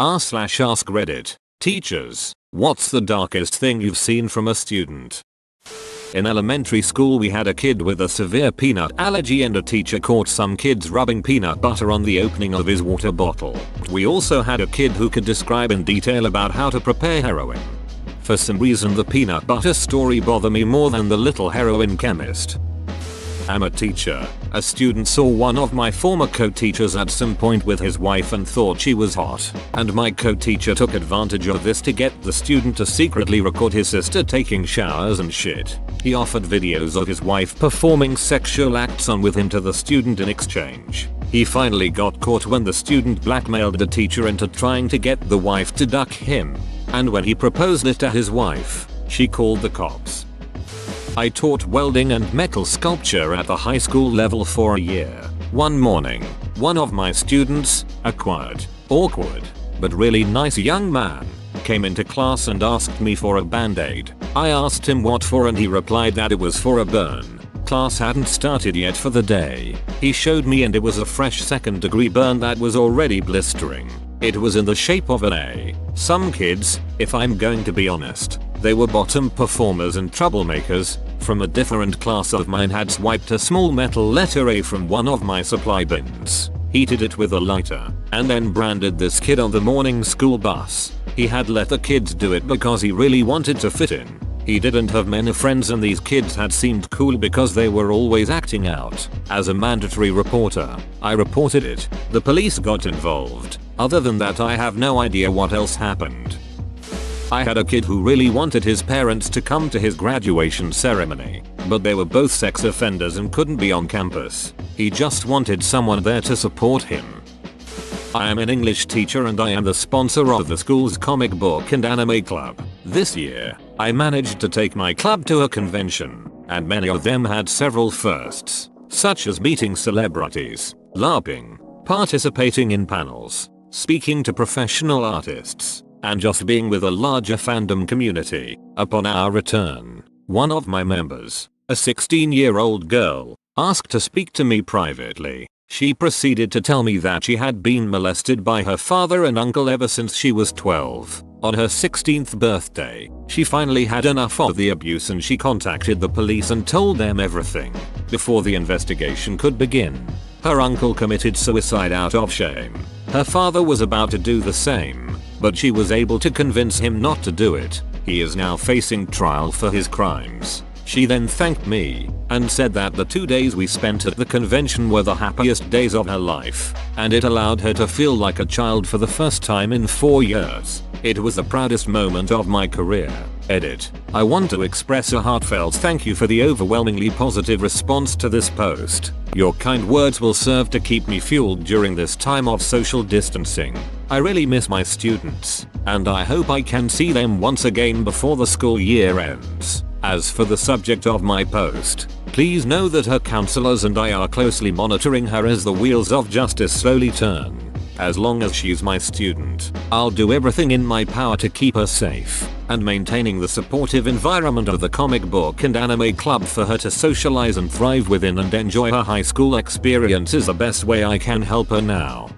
r/ask Reddit. Teachers, what's the darkest thing you've seen from a student? In elementary school we had a kid with a severe peanut allergy and a teacher caught some kids rubbing peanut butter on the opening of his water bottle. We also had a kid who could describe in detail about how to prepare heroin. For some reason the peanut butter story bothered me more than the little heroin chemist. I'm a teacher. A student saw one of my former co-teachers at some point with his wife and thought she was hot, and my co-teacher took advantage of this to get the student to secretly record his sister taking showers and shit. He offered videos of his wife performing sexual acts on with him to the student in exchange. He finally got caught when the student blackmailed the teacher into trying to get the wife to duck him, and when he proposed it to his wife, she called the cops. I taught welding and metal sculpture at the high school level for a year. One morning, one of my students, a quiet, awkward, but really nice young man, came into class and asked me for a band-aid. I asked him what for and he replied that it was for a burn. Class hadn't started yet for the day. He showed me and it was a fresh second-degree burn that was already blistering. It was in the shape of an A. Some kids, if I'm going to be honest, they were bottom performers and troublemakers, from a different class of mine had swiped a small metal letter A from one of my supply bins, heated it with a lighter, and then branded this kid on the morning school bus. He had let the kids do it because he really wanted to fit in. He didn't have many friends and these kids had seemed cool because they were always acting out. As a mandatory reporter, I reported it. The police got involved. Other than that I have no idea what else happened. I had a kid who really wanted his parents to come to his graduation ceremony, but they were both sex offenders and couldn't be on campus. He just wanted someone there to support him. I am an English teacher and I am the sponsor of the school's comic book and anime club. This year, I managed to take my club to a convention, and many of them had several firsts, such as meeting celebrities, LARPing, participating in panels, speaking to professional artists, and just being with a larger fandom community. Upon our return, one of my members, a 16-year-old girl, asked to speak to me privately. She proceeded to tell me that she had been molested by her father and uncle ever since she was 12. On her 16th birthday, she finally had enough of the abuse and she contacted the police and told them everything. Before the investigation could begin, her uncle committed suicide out of shame. Her father was about to do the same, but she was able to convince him not to do it. He is now facing trial for his crimes. She then thanked me and said that the 2 days we spent at the convention were the happiest days of her life, and it allowed her to feel like a child for the first time in 4 years. It was the proudest moment of my career. Edit. I want to express a heartfelt thank you for the overwhelmingly positive response to this post. Your kind words will serve to keep me fueled during this time of social distancing. I really miss my students, and I hope I can see them once again before the school year ends. As for the subject of my post, please know that her counselors and I are closely monitoring her as the wheels of justice slowly turn. As long as she's my student, I'll do everything in my power to keep her safe, and maintaining the supportive environment of the comic book and anime club for her to socialize and thrive within and enjoy her high school experience is the best way I can help her now.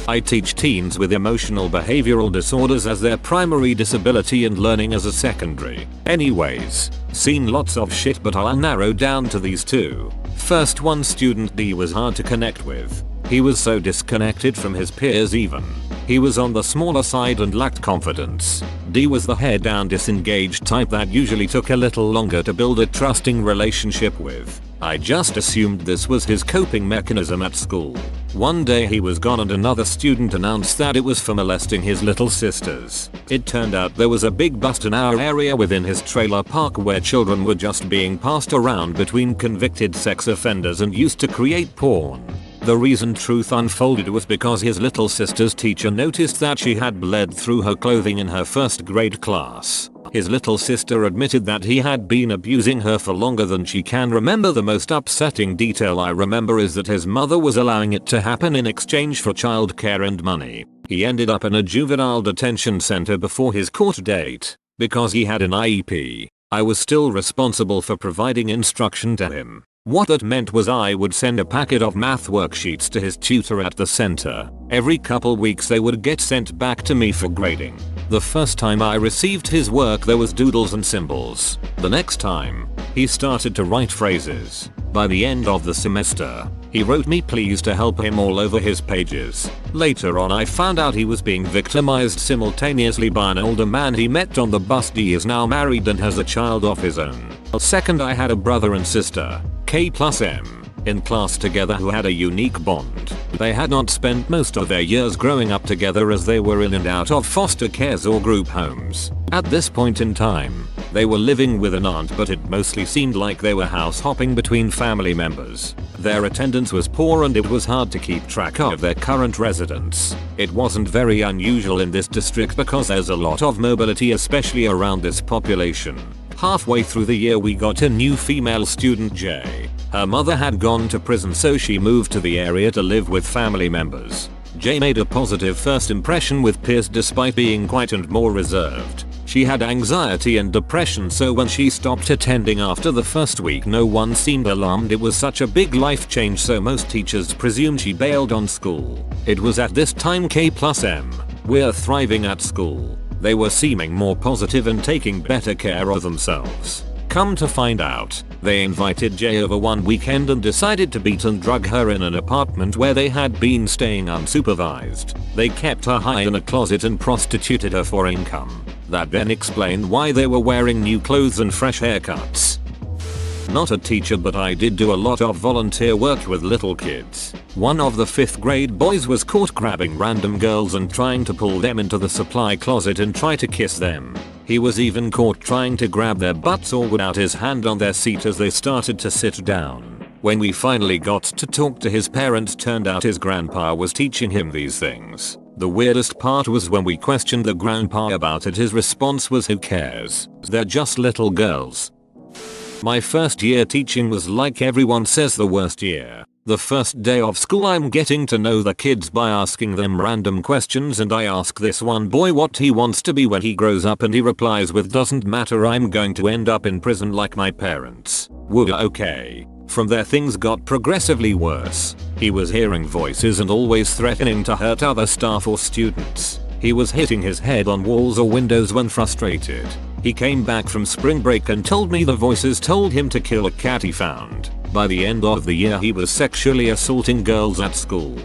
I teach teens with emotional behavioral disorders as their primary disability and learning as a secondary. Anyways, seen lots of shit but I'll narrow down to these two. First, one student D was hard to connect with. He was so disconnected from his peers even. He was on the smaller side and lacked confidence. D was the head down disengaged type that usually took a little longer to build a trusting relationship with. I just assumed this was his coping mechanism at school. One day he was gone and another student announced that it was for molesting his little sisters. It turned out there was a big bust in our area within his trailer park where children were just being passed around between convicted sex offenders and used to create porn. The reason truth unfolded was because his little sister's teacher noticed that she had bled through her clothing in her first grade class. His little sister admitted that he had been abusing her for longer than she can remember. The most upsetting detail I remember is that his mother was allowing it to happen in exchange for childcare and money. He ended up in a juvenile detention center before his court date. Because he had an IEP, I was still responsible for providing instruction to him. What that meant was I would send a packet of math worksheets to his tutor at the center. Every couple weeks they would get sent back to me for grading. The first time I received his work there was doodles and symbols. The next time, he started to write phrases. By the end of the semester, he wrote me please to help him all over his pages. Later on I found out he was being victimized simultaneously by an older man he met on the bus. He is now married and has a child of his own. Second, I had a brother and sister, K+M, in class together who had a unique bond. They had not spent most of their years growing up together as they were in and out of foster cares or group homes. At this point in time, they were living with an aunt, but it mostly seemed like they were house hopping between family members. Their attendance was poor and it was hard to keep track of their current residence. It wasn't very unusual in this district because there's a lot of mobility, especially around this population. Halfway through the year we got a new female student, Jay. Her mother had gone to prison, so she moved to the area to live with family members. Jay made a positive first impression with peers despite being quiet and more reserved. She had anxiety and depression, so when she stopped attending after the first week no one seemed alarmed. It was such a big life change, so most teachers presumed she bailed on school. It was at this time K+M were thriving at school. They were seeming more positive and taking better care of themselves. Come to find out, they invited Jay over one weekend and decided to beat and drug her in an apartment where they had been staying unsupervised. They kept her high in a closet and prostituted her for income. That then explained why they were wearing new clothes and fresh haircuts. Not a teacher, but I did do a lot of volunteer work with little kids. One of the 5th grade boys was caught grabbing random girls and trying to pull them into the supply closet and try to kiss them. He was even caught trying to grab their butts or would out his hand on their seat as they started to sit down. When we finally got to talk to his parents, turned out his grandpa was teaching him these things. The weirdest part was when we questioned the grandpa about it, his response was, "Who cares? They're just little girls." My first year teaching was, like everyone says, the worst year. The first day of school I'm getting to know the kids by asking them random questions, and I ask this one boy what he wants to be when he grows up and he replies with, "Doesn't matter, I'm going to end up in prison like my parents." Whoa, okay. From there things got progressively worse. He was hearing voices and always threatening to hurt other staff or students. He was hitting his head on walls or windows when frustrated. He came back from spring break and told me the voices told him to kill a cat he found. By the end of the year he was sexually assaulting girls at school.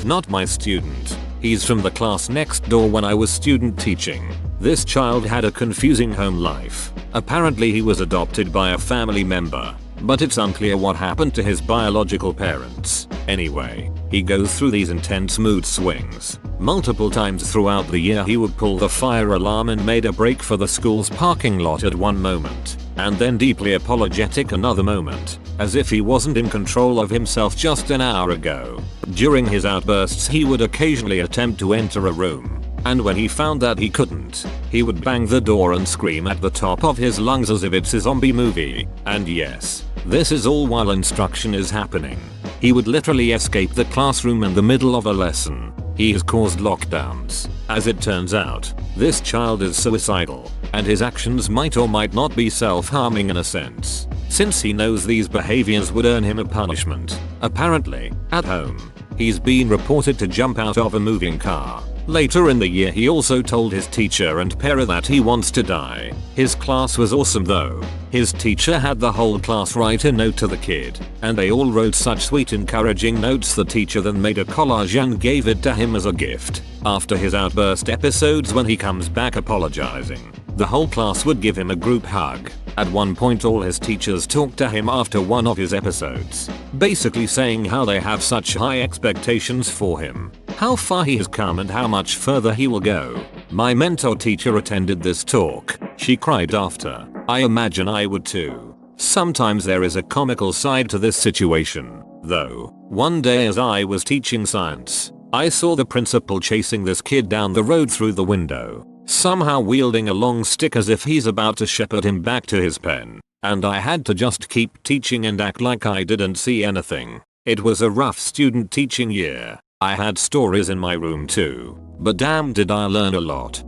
Not my student. He's from the class next door when I was student teaching. This child had a confusing home life. Apparently he was adopted by a family member, but it's unclear what happened to his biological parents. Anyway, he goes through these intense mood swings. Multiple times throughout the year he would pull the fire alarm and made a break for the school's parking lot at one moment, and then deeply apologetic another moment, as if he wasn't in control of himself just an hour ago. During his outbursts he would occasionally attempt to enter a room, and when he found that he couldn't, he would bang the door and scream at the top of his lungs as if it's a zombie movie. And yes, this is all while instruction is happening. He would literally escape the classroom in the middle of a lesson. He has caused lockdowns. As it turns out, this child is suicidal, and his actions might or might not be self-harming in a sense, since he knows these behaviors would earn him a punishment. Apparently, at home, he's been reported to jump out of a moving car. Later in the year he also told his teacher and para that he wants to die. His class was awesome though. His teacher had the whole class write a note to the kid, and they all wrote such sweet encouraging notes. The teacher then made a collage and gave it to him as a gift. After his outburst episodes, when he comes back apologizing, the whole class would give him a group hug. At one point all his teachers talked to him after one of his episodes, basically saying how they have such high expectations for him, how far he has come and how much further he will go. My mentor teacher attended this talk. She cried after. I imagine I would too. Sometimes there is a comical side to this situation, though. One day as I was teaching science, I saw the principal chasing this kid down the road through the window, somehow wielding a long stick as if he's about to shepherd him back to his pen, and I had to just keep teaching and act like I didn't see anything. It was a rough student teaching year. I had stories in my room too, but damn did I learn a lot.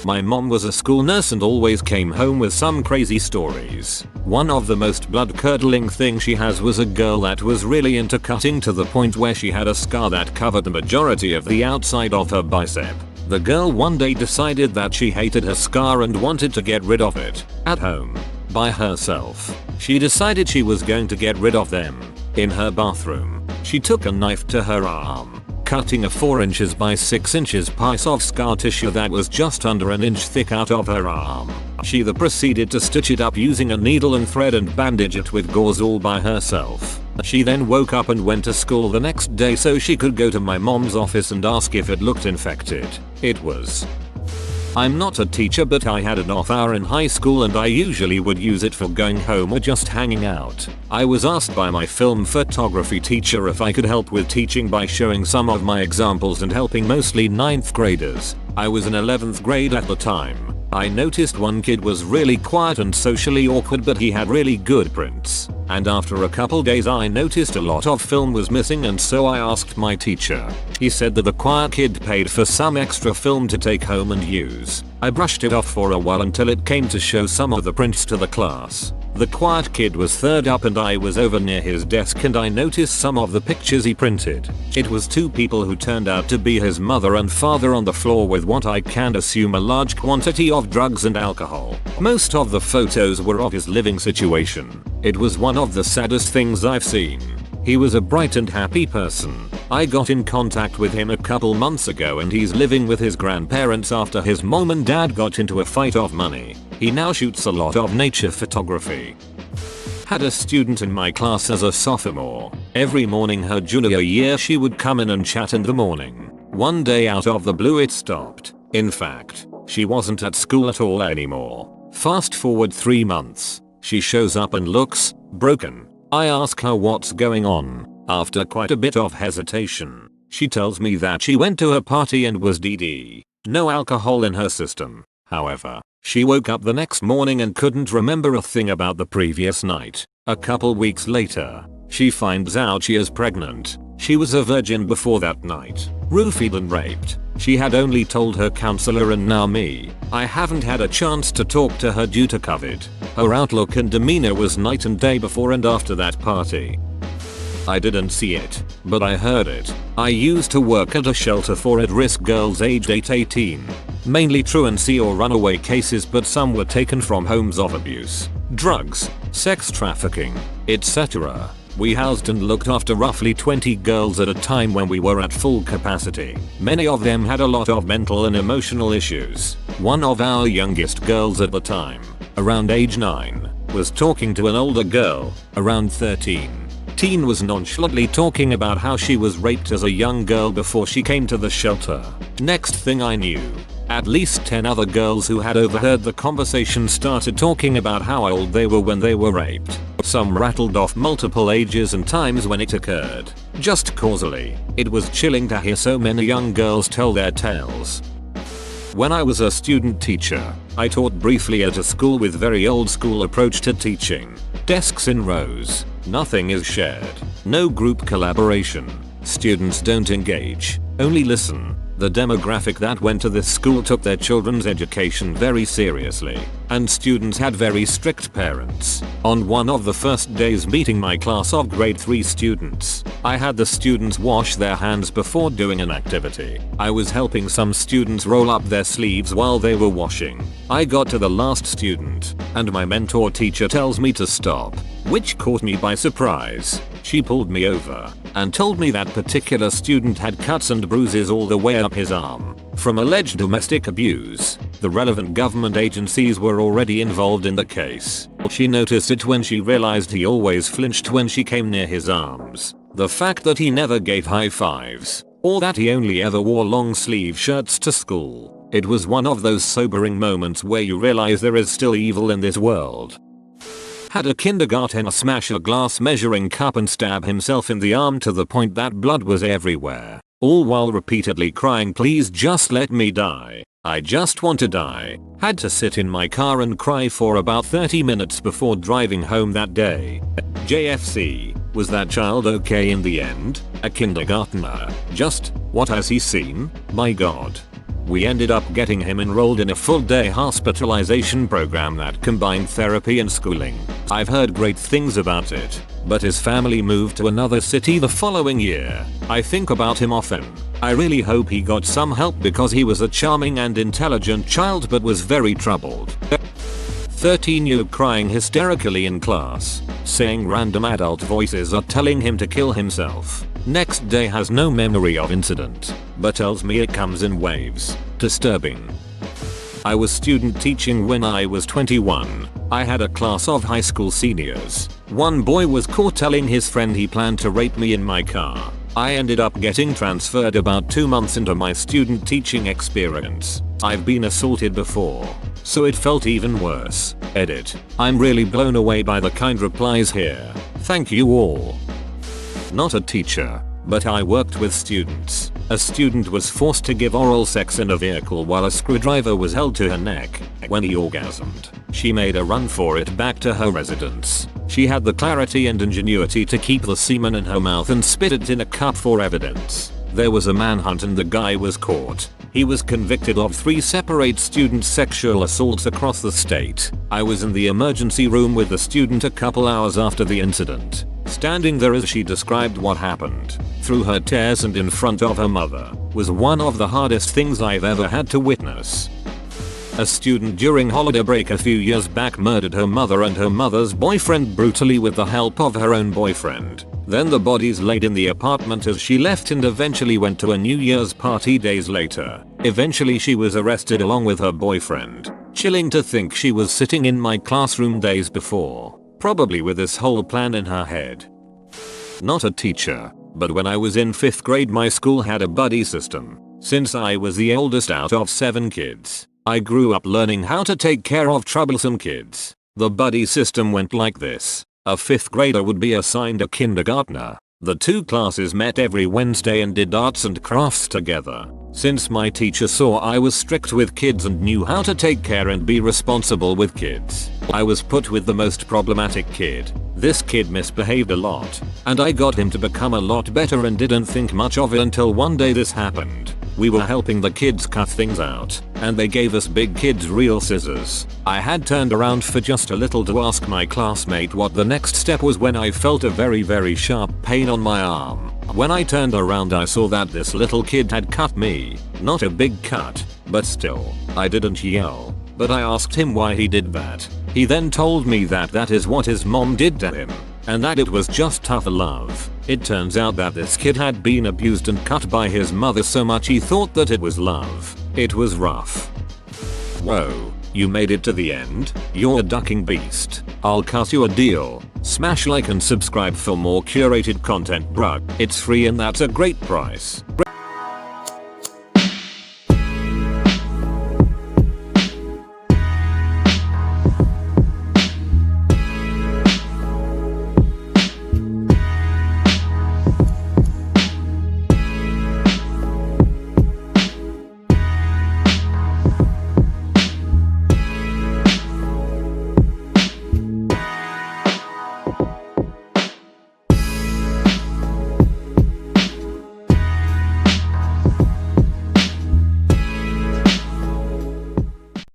My mom was a school nurse and always came home with some crazy stories. One of the most blood-curdling thing she has was a girl that was really into cutting to the point where she had a scar that covered the majority of the outside of her bicep. The girl one day decided that she hated her scar and wanted to get rid of it. At home. By herself. She decided she was going to get rid of them. In her bathroom. She took a knife to her arm. Cutting a 4 inches by 6 inches piece of scar tissue that was just under an inch thick out of her arm. She then proceeded to stitch it up using a needle and thread and bandage it with gauze all by herself. She then woke up and went to school the next day so she could go to my mom's office and ask if it looked infected. It was. I'm not a teacher, but I had an off hour in high school and I usually would use it for going home or just hanging out. I was asked by my film photography teacher if I could help with teaching by showing some of my examples and helping mostly 9th graders. I was in 11th grade at the time. I noticed one kid was really quiet and socially awkward, but he had really good prints. And after a couple days I noticed a lot of film was missing, and so I asked my teacher. He said that the quiet kid paid for some extra film to take home and use. I brushed it off for a while until it came to show some of the prints to the class. The quiet kid was third up and I was over near his desk and I noticed some of the pictures he printed. It was 2 people who turned out to be his mother and father on the floor with what I can assume a large quantity of drugs and alcohol. Most of the photos were of his living situation. It was one of the saddest things I've seen. He was a bright and happy person. I got in contact with him a couple months ago and he's living with his grandparents after his mom and dad got into a fight of money. He now shoots a lot of nature photography. Had a student in my class as a sophomore. Every morning her junior year she would come in and chat in the morning. One day out of the blue it stopped. In fact, she wasn't at school at all anymore. Fast forward 3 months. She shows up and looks broken. I ask her what's going on. After quite a bit of hesitation, she tells me that she went to a party and was DD. No alcohol in her system. However, she woke up the next morning and couldn't remember a thing about the previous night. A couple weeks later, she finds out she is pregnant. She was a virgin before that night. Roofied and raped. She had only told her counselor and now me. I haven't had a chance to talk to her due to COVID. Her outlook and demeanor was night and day before and after that party. I didn't see it, but I heard it. I used to work at a shelter for at-risk girls aged 8-18. Mainly truancy or runaway cases, but some were taken from homes of abuse, drugs, sex trafficking, etc. We housed and looked after roughly 20 girls at a time when we were at full capacity. Many of them had a lot of mental and emotional issues. One of our youngest girls at the time, around age 9, was talking to an older girl, around 13. Teen was nonchalantly talking about how she was raped as a young girl before she came to the shelter. Next thing I knew, at least 10 other girls who had overheard the conversation started talking about how old they were when they were raped. Some rattled off multiple ages and times when it occurred. Just causally, it was chilling to hear so many young girls tell their tales. When I was a student teacher, I taught briefly at a school with very old school approach to teaching. Desks in rows. Nothing is shared. No group collaboration. Students don't engage, only listen. The demographic that went to this school took their children's education very seriously, and students had very strict parents. On one of the first days meeting my class of grade 3 students, I had the students wash their hands before doing an activity. I was helping some students roll up their sleeves while they were washing. I got to the last student, and my mentor teacher tells me to stop, which caught me by surprise. She pulled me over and told me that particular student had cuts and bruises all the way up his arm from alleged domestic abuse. The relevant government agencies were already involved in the case. She noticed it when she realized he always flinched when she came near his arms. The fact that he never gave high fives, or that he only ever wore long sleeve shirts to school. It was one of those sobering moments where you realize there is still evil in this world. Had a kindergartner smash a glass measuring cup and stab himself in the arm to the point that blood was everywhere, all while repeatedly crying, "Please just let me die. I just want to die." Had to sit in my car and cry for about 30 minutes before driving home that day. JFC, was that child okay in the end? A kindergartner. Just, what has he seen? My god. We ended up getting him enrolled in a full-day hospitalization program that combined therapy and schooling. I've heard great things about it, but his family moved to another city the following year. I think about him often. I really hope he got some help because he was a charming and intelligent child but was very troubled. 13-year-old crying hysterically in class, saying random adult voices are telling him to kill himself. Next day has no memory of incident, but tells me it comes in waves. Disturbing. I was student teaching when I was 21. I had a class of high school seniors. One boy was caught telling his friend he planned to rape me in my car. I ended up getting transferred about 2 months into my student teaching experience. I've been assaulted before, so it felt even worse. Edit. I'm really blown away by the kind replies here. Thank you all. Not a teacher, but I worked with students. A student was forced to give oral sex in a vehicle while a screwdriver was held to her neck. When he orgasmed, she made a run for it back to her residence. She had the clarity and ingenuity to keep the semen in her mouth and spit it in a cup for evidence. There was a manhunt and the guy was caught. He was convicted of 3 separate student sexual assaults across the state. I was in the emergency room with the student a couple hours after the incident. Standing there as she described what happened, through her tears and in front of her mother, was one of the hardest things I've ever had to witness. A student during holiday break a few years back murdered her mother and her mother's boyfriend brutally with the help of her own boyfriend. Then the bodies laid in the apartment as she left and eventually went to a New Year's party days later. Eventually she was arrested along with her boyfriend. Chilling to think she was sitting in my classroom days before, probably with this whole plan in her head. Not a teacher, but when I was in 5th grade my school had a buddy system. Since I was the oldest out of 7 kids, I grew up learning how to take care of troublesome kids. The buddy system went like this. A 5th grader would be assigned a kindergartner. The 2 classes met every Wednesday and did arts and crafts together. Since my teacher saw I was strict with kids and knew how to take care and be responsible with kids, I was put with the most problematic kid. This kid misbehaved a lot, and I got him to become a lot better and didn't think much of it until one day this happened. We were helping the kids cut things out, and they gave us big kids real scissors. I had turned around for just a little to ask my classmate what the next step was when I felt a very sharp pain on my arm. When I turned around I saw that this little kid had cut me. Not a big cut, but still, I didn't yell, but I asked him why he did that. He then told me that that is what his mom did to him, and that it was just tough love. It turns out that this kid had been abused and cut by his mother so much he thought that it was love. It was rough. Whoa, you made it to the end? You're a ducking beast. I'll cut you a deal. Smash like and subscribe for more curated content, bruh. It's free and that's a great price.